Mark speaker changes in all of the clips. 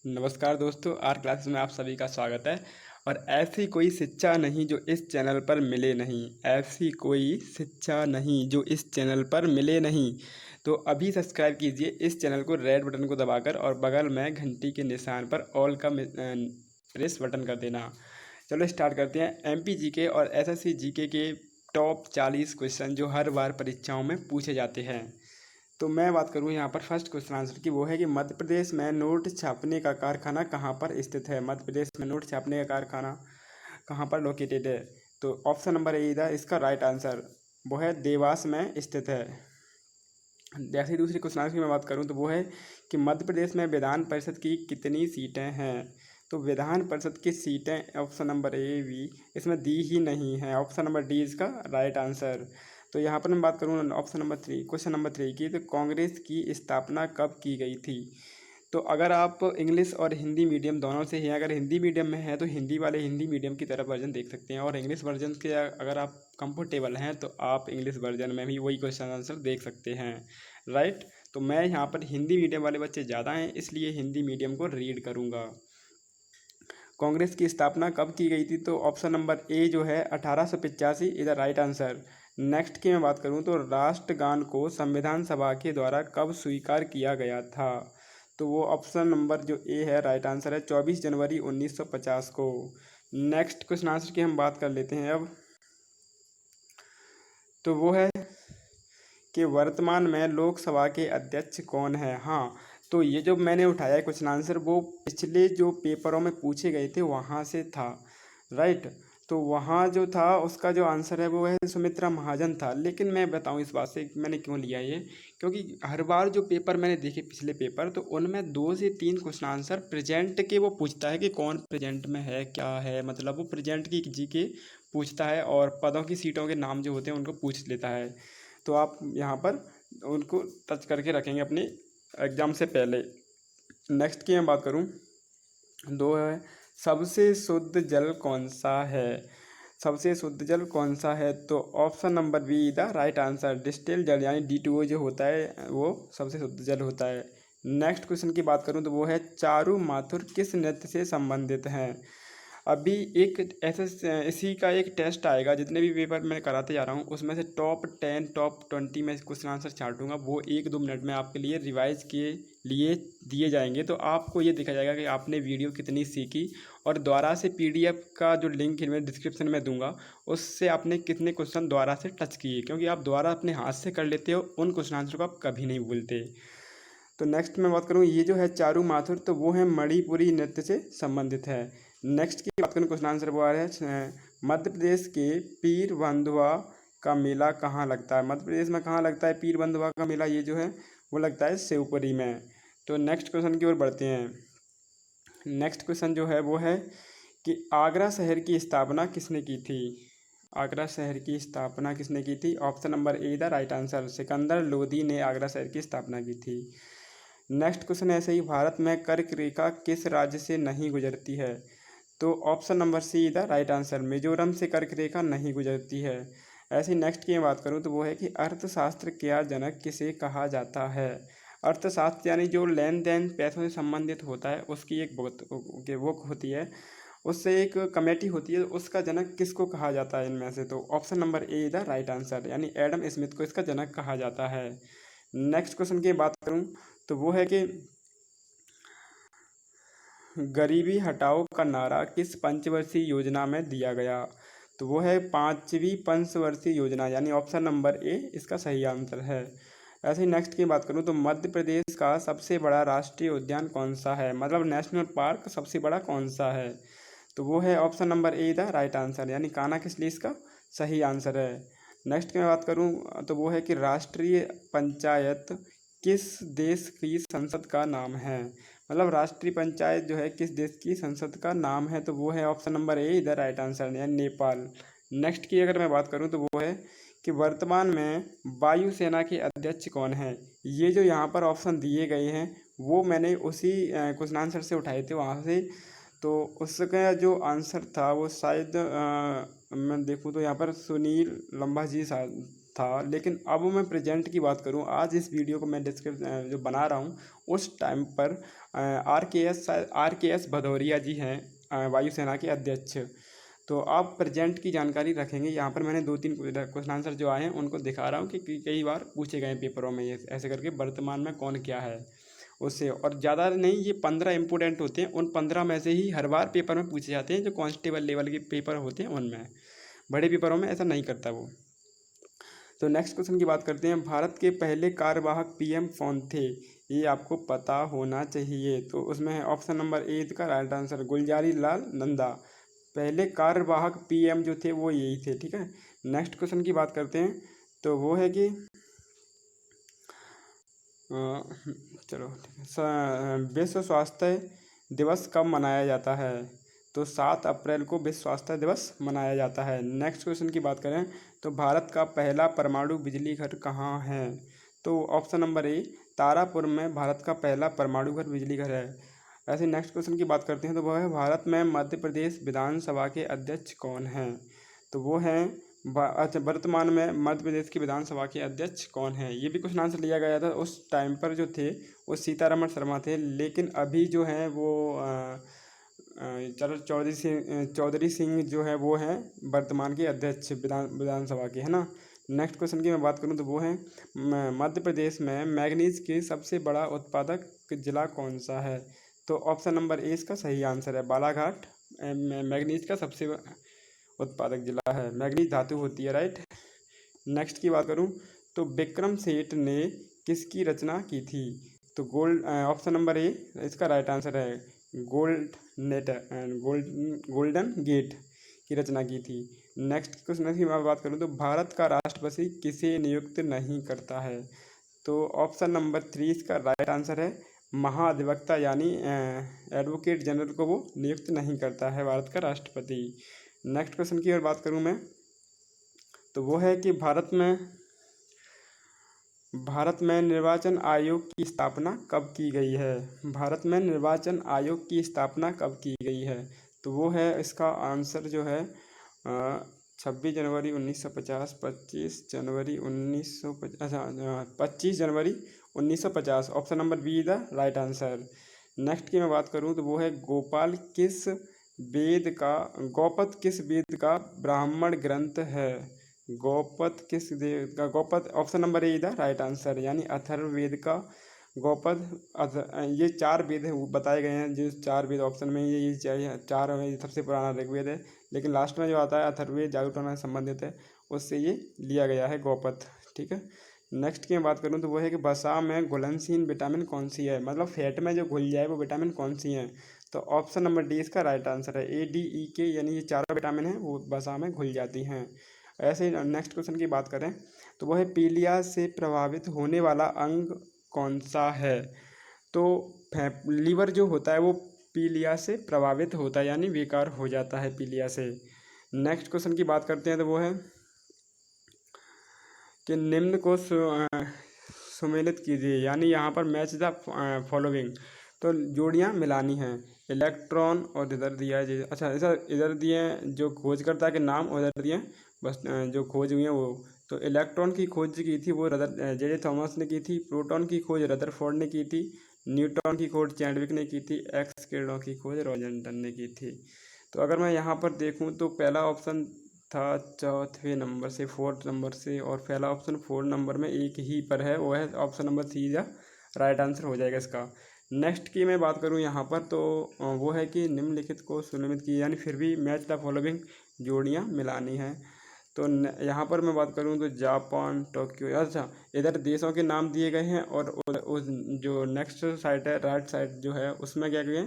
Speaker 1: नमस्कार दोस्तों, are classes में आप सभी का स्वागत है। और ऐसी कोई शिक्षा नहीं जो इस चैनल पर मिले नहीं, ऐसी कोई शिक्षा नहीं जो इस चैनल पर मिले नहीं। तो अभी सब्सक्राइब कीजिए इस चैनल को रेड बटन को दबाकर और बगल में घंटी के निशान पर ऑल का प्रेस बटन कर देना। चलो स्टार्ट करते हैं। एमपी जीके और एसएससी जीके के टॉप 40 क्वेश्चन जो हर बार परीक्षाओं में पूछे जाते हैं। तो मैं बात करूँ यहाँ पर फर्स्ट क्वेश्चन आंसर की, वो है कि मध्य प्रदेश में नोट छापने का कारखाना कहाँ पर स्थित है। मध्य प्रदेश में नोट छापने का कारखाना कहाँ पर लोकेटेड है। तो ऑप्शन नंबर ए था इसका राइट आंसर, वो है देवास में स्थित है। जैसे ही दूसरी क्वेश्चन आंसर की मैं बात करूँ तो वो है कि मध्य प्रदेश में विधान परिषद की कितनी सीटें हैं। तो विधान परिषद की सीटें ऑप्शन नंबर ए बी इसमें दी ही नहीं है। ऑप्शन नंबर डी इसका राइट आंसर। तो यहाँ पर मैं बात करूँ option number three, question number three की, तो कांग्रेस की स्थापना कब की गई थी। तो अगर आप इंग्लिश और हिंदी मीडियम दोनों से हैं, अगर हिंदी मीडियम में हैं तो हिंदी वाले हिंदी मीडियम की तरफ वर्जन देख सकते हैं, और इंग्लिश वर्जन के अगर आप कंफर्टेबल हैं तो आप इंग्लिश वर्जन में भी वही क्वेश्चन आंसर देख सकते हैं। राइट। तो मैं यहाँ पर हिंदी मीडियम वाले बच्चे ज़्यादा हैं इसलिए हिंदी मीडियम को रीड करूँगा। कांग्रेस की स्थापना कब की गई थी। तो ऑप्शन नंबर ए जो है 1885 इधर राइट आंसर। नेक्स्ट की मैं बात करूं तो राष्ट्रगान को संविधान सभा के द्वारा कब स्वीकार किया गया था। तो वो ऑप्शन नंबर जो ए है राइट आंसर है 24 जनवरी 1950 को। नेक्स्ट क्वेश्चन आंसर की हम बात कर लेते हैं अब। तो वो है कि वर्तमान में लोकसभा के अध्यक्ष कौन है। हाँ, तो ये जो मैंने उठाया है क्वेश्चन आंसर वो पिछले जो पेपरों में पूछे गए थे वहाँ से था। राइट। तो वहाँ जो था उसका जो आंसर है वो है सुमित्रा महाजन था। लेकिन मैं बताऊँ इस बात से मैंने क्यों लिया ये, क्योंकि हर बार जो पेपर मैंने देखे पिछले पेपर, तो उनमें 2 से 3 क्वेश्चन आंसर प्रेजेंट के वो पूछता है कि कौन प्रेजेंट में है क्या है, मतलब वो प्रेजेंट की जी के पूछता है और पदों की सीटों के नाम जो होते हैं उनको पूछ लेता है। तो आप यहाँ पर उनको टच करके रखेंगे अपने एग्ज़ाम से पहले। नेक्स्ट की मैं बात करूँ, दो है सबसे शुद्ध जल कौन सा है। सबसे शुद्ध जल कौन सा है। तो option number be the right answer, distil जल यानी D2O जो होता है वो सबसे शुद्ध जल होता है। नेक्स्ट क्वेश्चन की बात करूँ तो वो है चारू माथुर किस नृत्य से संबंधित हैं। अभी एक ऐसे इसी का एक टेस्ट आएगा, जितने भी पेपर मैं कराते जा रहा हूँ उसमें से टॉप 10 टॉप 20 में क्वेश्चन आंसर छांटूंगा, वो 1-2 मिनट में आपके लिए रिवाइज के लिए दिए जाएंगे। तो आपको ये देखा जाएगा कि आपने वीडियो कितनी सीखी, और दोबारा से PDF का जो लिंक मैं डिस्क्रिप्शन में दूंगा उससे आपने कितने क्वेश्चन दोबारा से टच किए, क्योंकि आप दोबारा अपने हाथ से कर लेते हो उन क्वेश्चन आंसर को आप कभी नहीं भूलते। तो नेक्स्ट मैं बात करूँ ये जो है चारू माथुर, तो वो है मणिपुरी नृत्य से संबंधित है। नेक्स्ट की बात करूँ क्वेश्चन आंसर वो आ रहा है मध्य प्रदेश के पीर बंधुआ का मेला कहाँ लगता है। मध्य प्रदेश में कहाँ लगता है पीर बंधुआ का मेला, ये जो है वो लगता है शिवपुरी में। तो नेक्स्ट क्वेश्चन की ओर बढ़ते हैं। नेक्स्ट क्वेश्चन जो है वो है कि आगरा शहर की स्थापना किसने की थी। आगरा शहर की स्थापना किसने की थी। Option number A the right answer, Sikandar Lodi ने आगरा शहर की स्थापना की थी। नेक्स्ट क्वेश्चन ऐसे ही, भारत में कर्क रेखा किस राज्य से नहीं गुजरती है। तो option number see the right answer, Mizoram से कर्क रेखा नहीं गुजरती है। ऐसे ही नेक्स्ट की बात करूँ तो वो है कि अर्थशास्त्र का जनक किसे कहा जाता है। अर्थशास्त्र यानी जो लेन देन पैसों से संबंधित होता है उसकी एक बुक होती है, उससे एक कमेटी होती है, उसका जनक किसको कहा जाता है इनमें से। तो option number A the right answer, यानी एडम स्मिथ को इसका जनक कहा जाता है। नेक्स्ट क्वेश्चन की बात करूँ तो वो है कि गरीबी हटाओ का नारा किस पंचवर्षीय योजना में दिया गया। तो वो है 5वीं पंचवर्षीय योजना, यानी ऑप्शन नंबर ए इसका सही आंसर है। ऐसे ही नेक्स्ट की बात करूँ तो मध्य प्रदेश का सबसे बड़ा राष्ट्रीय उद्यान कौन सा है, मतलब नेशनल पार्क सबसे बड़ा कौन सा है। तो वो है option number A the right answer, यानी कान्हा किसली इसका सही आंसर है। नेक्स्ट की मैं बात करूँ तो वो है कि राष्ट्रीय पंचायत किस देश की संसद का नाम है, मतलब राष्ट्रीय पंचायत जो है किस देश की संसद का नाम है। तो वो है ऑप्शन नंबर ए इधर राइट आंसर, यानी नेपाल। नेक्स्ट की अगर मैं बात करूँ तो वो है कि वर्तमान में वायुसेना के अध्यक्ष कौन है। ये जो यहाँ पर ऑप्शन दिए गए हैं वो मैंने उसी क्वेश्चन आंसर से उठाए थे वहाँ से। तो उसका जो आंसर था वो शायद मैं देखूँ तो यहाँ पर सुनील लंबा जी था, लेकिन अब मैं प्रेजेंट की बात करूं, आज इस वीडियो को मैं जो बना रहा हूं, उस टाइम पर आर के एस भदौरिया जी हैं, वायुसेना के अध्यक्ष। तो आप प्रेजेंट की जानकारी रखेंगे। यहाँ पर मैंने 2-3 क्वेश्चन आंसर जो आए हैं उनको दिखा रहा हूँ कि कई बार पूछे गए हैं पेपरों में, ये ऐसे करके वर्तमान में कौन क्या है उससे। और ज़्यादा नहीं, ये 15 इंपोर्टेंट होते हैं, उन 15 में से ही हर बार पेपर में पूछे जाते हैं, जो कांस्टेबल लेवल के पेपर होते हैं उनमें। बड़े पेपरों में ऐसा नहीं करता वो। तो नेक्स्ट क्वेश्चन की बात करते हैं। भारत के पहले कार्यवाहक पीएम कौन थे? ये आपको पता होना चाहिए। तो उसमें है ऑप्शन नंबर ए का राइट आंसर गुलजारी लाल नंदा। पहले कार्यवाहक पीएम जो थे वो यही थे, ठीक है। नेक्स्ट क्वेश्चन की बात करते हैं। तो वो है कि चलो ठीक है, विश्व स्वास्थ्य दिवस कब मनाया जाता है? तो 7 अप्रैल को विश्व स्वास्थ्य दिवस मनाया जाता है। नेक्स्ट क्वेश्चन की बात करें तो भारत का पहला परमाणु बिजली घर कहाँ है? तो ऑप्शन नंबर ए तारापुर में भारत का पहला परमाणु घर बिजली घर है। ऐसे नेक्स्ट क्वेश्चन की बात करते हैं। तो वह है भारत में मध्य प्रदेश विधानसभा के अध्यक्ष कौन हैं? तो वो हैं अच्छा, वर्तमान में मध्य प्रदेश की विधानसभा के अध्यक्ष कौन है? ये भी क्वेश्चन आंसर लिया गया था। उस टाइम पर जो थे वो सीतारमण शर्मा थे, लेकिन अभी जो हैं वो चलो चौधरी सिंह जो है वो हैं वर्तमान के अध्यक्ष विधानसभा के, है ना। नेक्स्ट क्वेश्चन की मैं बात करूं तो वो है मध्य प्रदेश में मैग्नीज के सबसे बड़ा उत्पादक जिला कौन सा है? तो ऑप्शन नंबर ए इसका सही आंसर है बालाघाट। मैग्नीज का सबसे उत्पादक जिला है, मैग्नीज धातु होती है, राइट। नेक्स्ट की बात करूं तो विक्रम सेठ ने किसकी रचना की थी? तो ऑप्शन नंबर ए इसका राइट आंसर है गोल्डन गेट की रचना की थी। नेक्स्ट क्वेश्चन की मैं बात करूं तो भारत का राष्ट्रपति किसे नियुक्त नहीं करता है? तो ऑप्शन नंबर 3 इसका राइट आंसर है महाधिवक्ता, यानी एडवोकेट जनरल को वो नियुक्त नहीं करता है भारत का राष्ट्रपति। नेक्स्ट क्वेश्चन की अगर बात करूं मैं तो वो है कि भारत में निर्वाचन आयोग की स्थापना कब की गई है? भारत में निर्वाचन आयोग की स्थापना कब की गई है? तो वो है इसका आंसर जो है 26 जनवरी 1950, 25 जनवरी 1950, अच्छा 25 जनवरी 1950। Option number be the right answer. Next की मैं बात करूं तो वो है गौपद किस वेद का ब्राह्मण ग्रंथ है? गौपद option number A the right answer, यानी अथर्ववेद का गौपद। ये 4 वेद बताए गए हैं, जो 4 वेद ऑप्शन में ये 4 में सबसे पुराना ऋग्वेद है, लेकिन लास्ट में जो आता है अथर्ववेद जागरूकता से संबंधित है, उससे ये लिया गया है गौपद, ठीक है। नेक्स्ट की मैं बात करूँ तो वो है कि वसा में घुलनशील विटामिन कौन सी है? मतलब फैट में जो घुल जाए वो विटामिन कौन सी है? तो ऑप्शन नंबर डी इसका राइट आंसर है ADE के, यानी ये 4 विटामिन हैं वो वसा में घुल जाती हैं। ऐसे ही नेक्स्ट क्वेश्चन की बात करें तो वह पीलिया से प्रभावित होने वाला अंग कौन सा है? तो लीवर जो होता है वो पीलिया से प्रभावित होता है, यानी बेकार हो जाता है पीलिया से। नेक्स्ट क्वेश्चन की बात करते हैं तो वो है कि निम्न को सुमेलित कीजिए, यानी यहाँ पर मैच द फॉलोइंग। तो जोड़ियाँ मिलानी हैं। इलेक्ट्रॉन और इधर दिया है, अच्छा ऐसा इधर दिए हैं जो खोजकर्ता के नाम, और इधर दिए हैं बस जो खोज हुई है वो। तो इलेक्ट्रॉन की खोज की थी वो जे थॉमस ने की थी। प्रोटॉन की खोज रदरफोर्ड ने की थी। न्यूट्रॉन की खोज चैडविक ने की थी। एक्स किरणों की खोज रॉजरटन ने की थी। तो अगर मैं यहाँ पर देखूँ तो पहला ऑप्शन था 4th नंबर से 4th नंबर से, और पहला ऑप्शन 4 नंबर में एक ही पर है, वो है ऑप्शन नंबर सी या राइट आंसर हो जाएगा इसका। नेक्स्ट की मैं बात करूँ यहाँ पर तो वो है कि निम्नलिखित को सुनिश्चित की, यानी फिर भी मैच द फॉलोइंग जोड़ियाँ मिलानी हैं। तो यहाँ पर मैं बात करूँ तो जापान, टोक्यो, अच्छा इधर देशों के नाम दिए गए हैं, और उस जो नेक्स्ट साइड है राइट साइड जो है उसमें क्या किए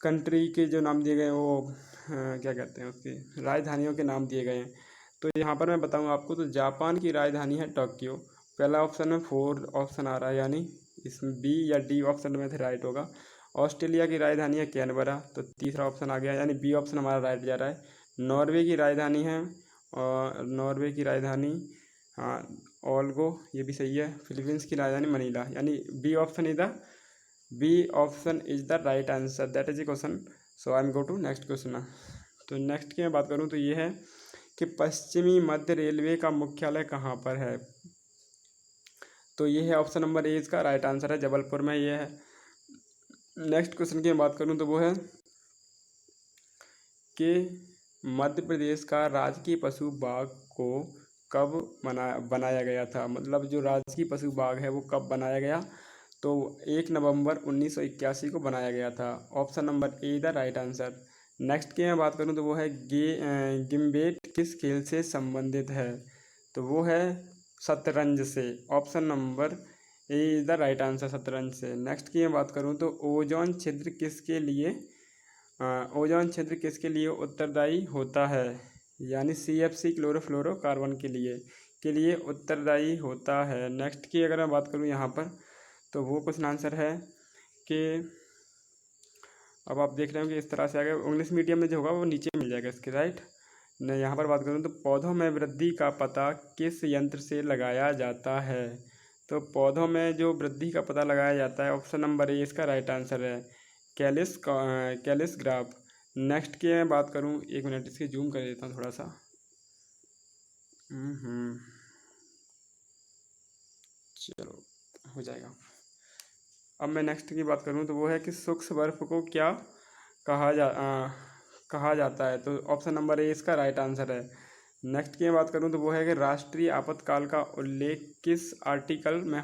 Speaker 1: कंट्री के जो नाम दिए गए हैं वो क्या कहते हैं उसकी राजधानियों के नाम दिए गए हैं। तो यहाँ पर मैं बताऊँ आपको तो जापान की राजधानी है टोक्यो। पहला ऑप्शन में 4 ऑप्शन आ रहा है, यानी इसमें बी या डी ऑप्शन में से राइट होगा। ऑस्ट्रेलिया की राजधानी है कैनबरा, तो तीसरा ऑप्शन आ गया, यानी बी ऑप्शन हमारा राइट जा रहा है। नॉर्वे की राजधानी है, और नॉर्वे की राजधानी हाँ ओल्गो, ये भी सही है। फिलीपींस की राजधानी मनीला, यानी B option is the right answer, that is a question. So I am go to next question. तो नेक्स्ट की मैं बात करूँ तो ये है कि पश्चिमी मध्य रेलवे का मुख्यालय कहाँ पर है। तो ये है ऑप्शन नंबर ए, इसका राइट आंसर है, जबलपुर में ये है। नेक्स्ट क्वेश्चन की बात करूँ तो वो है कि मध्य प्रदेश का राजकीय पशु बाग को कब बनाया गया था। मतलब जो राजकीय पशु बाग है वो कब बनाया गया। तो 1 नवंबर 1981 को बनाया गया था। Option number A the right answer. Next की मैं बात करूं तो वो है गिम्बेट किस खेल से संबंधित है। तो वो है शतरंज से। Option number A is the right answer, शतरंज से। नेक्स्ट की मैं बात करूं तो ओजोन छिद्र किसके लिए उत्तरदायी होता है। यानी CFC क्लोरोफ्लोरोकार्बन के लिए उत्तरदायी होता है। नेक्स्ट की अगर मैं बात करूं यहाँ पर तो वो क्वेश्चन आंसर है कि अब आप देख रहे हो कि इस तरह से आगे इंग्लिश मीडियम में जो होगा वो नीचे मिल जाएगा इसके, राइट। मैं यहाँ पर बात करूँ तो पौधों में वृद्धि का पता किस यंत्र से लगाया जाता है। तो पौधों में जो वृद्धि का पता लगाया जाता है, ऑप्शन नंबर ए इसका राइट आंसर है, कैलिसग्राफ। नेक्स्ट की मैं बात करूँ, एक मिनट इसकी जूम कर देता हूँ थोड़ा सा। चलो हो जाएगा। अब मैं नेक्स्ट की बात करूँ तो वो है कि सूक्ष्म बर्फ को क्या कहा जाता है। तो ऑप्शन नंबर ए इसका राइट आंसर है। नेक्स्ट की बात करूँ तो वो है कि राष्ट्रीय आपातकाल का उल्लेख किस आर्टिकल में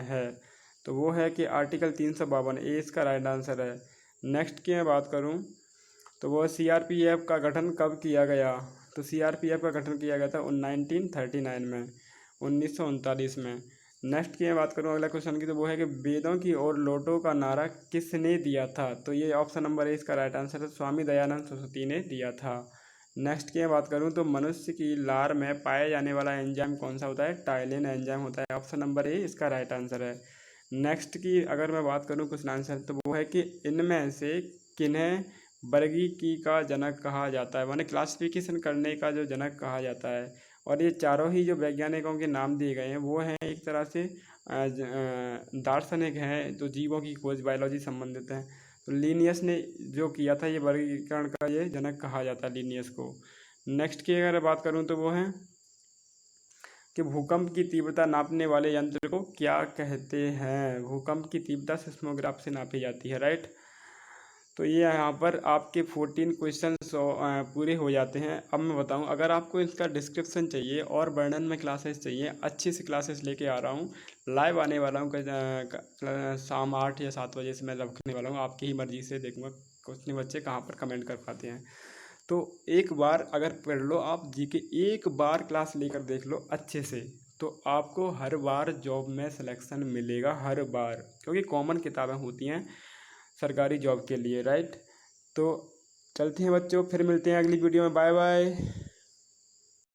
Speaker 1: है। तो वो है कि आर्टिकल 352, ए इसका राइट आंसर है। नेक्स्ट की मैं बात करूँ तो वो CRPF का गठन कब किया गया। तो CRPF का गठन किया गया था 1939 में, 1939 में। नेक्स्ट की मैं बात करूँ अगला क्वेश्चन की तो वो है कि वेदों की ओर लौटो का नारा किसने दिया था। तो ये ऑप्शन नंबर ए इसका राइट आंसर है, स्वामी दयानंद सरस्वती ने दिया था। नेक्स्ट की मैं बात करूँ तो मनुष्य की लार में पाया जाने वाला एंजाइम कौन सा होता है। टाइलिन एंजाइम होता है। ऑप्शन नंबर ए इसका राइट आंसर है। नेक्स्ट की अगर मैं बात करूँ क्वेश्चन आंसर तो वो है कि इनमें से किन्हें वर्गीकी का जनक कहा जाता है, माने क्लासिफिकेशन करने का जो जनक कहा जाता है। और ये चारों ही जो वैज्ञानिकों के नाम दिए गए हैं वो हैं एक तरह से दार्शनिक हैं, जो जीवों की खोज बायोलॉजी संबंधित हैं। तो लीनियस ने जो किया था ये वर्गीकरण का ये जनक कहा जाता है, लीनियस को। नेक्स्ट की अगर बात करूँ तो वो है कि भूकंप की तीव्रता नापने वाले यंत्र को क्या कहते हैं। भूकंप की तीव्रता सिस्मोग्राफ से नापी जाती है, राइट। तो ये यहाँ पर आपके 14 क्वेश्चन पूरे हो जाते हैं। अब मैं बताऊँ, अगर आपको इसका डिस्क्रिप्शन चाहिए और वर्णन में क्लासेस चाहिए, अच्छी सी क्लासेस लेके आ रहा हूँ, लाइव आने वाला हूँ शाम 8 या 7 बजे से मैं रखने वाला हूँ। आपकी ही मर्ज़ी से देखूँगा कितने बच्चे कहाँ पर कमेंट कर पाते हैं। तो एक बार अगर पढ़ लो आप GK, एक बार क्लास लेकर देख लो अच्छे से, तो आपको हर बार जॉब में सिलेक्शन मिलेगा, हर बार, क्योंकि कॉमन किताबें होती हैं सरकारी जॉब के लिए, राइट। तो चलते हैं बच्चों, फिर मिलते हैं अगली वीडियो में। Bye bye.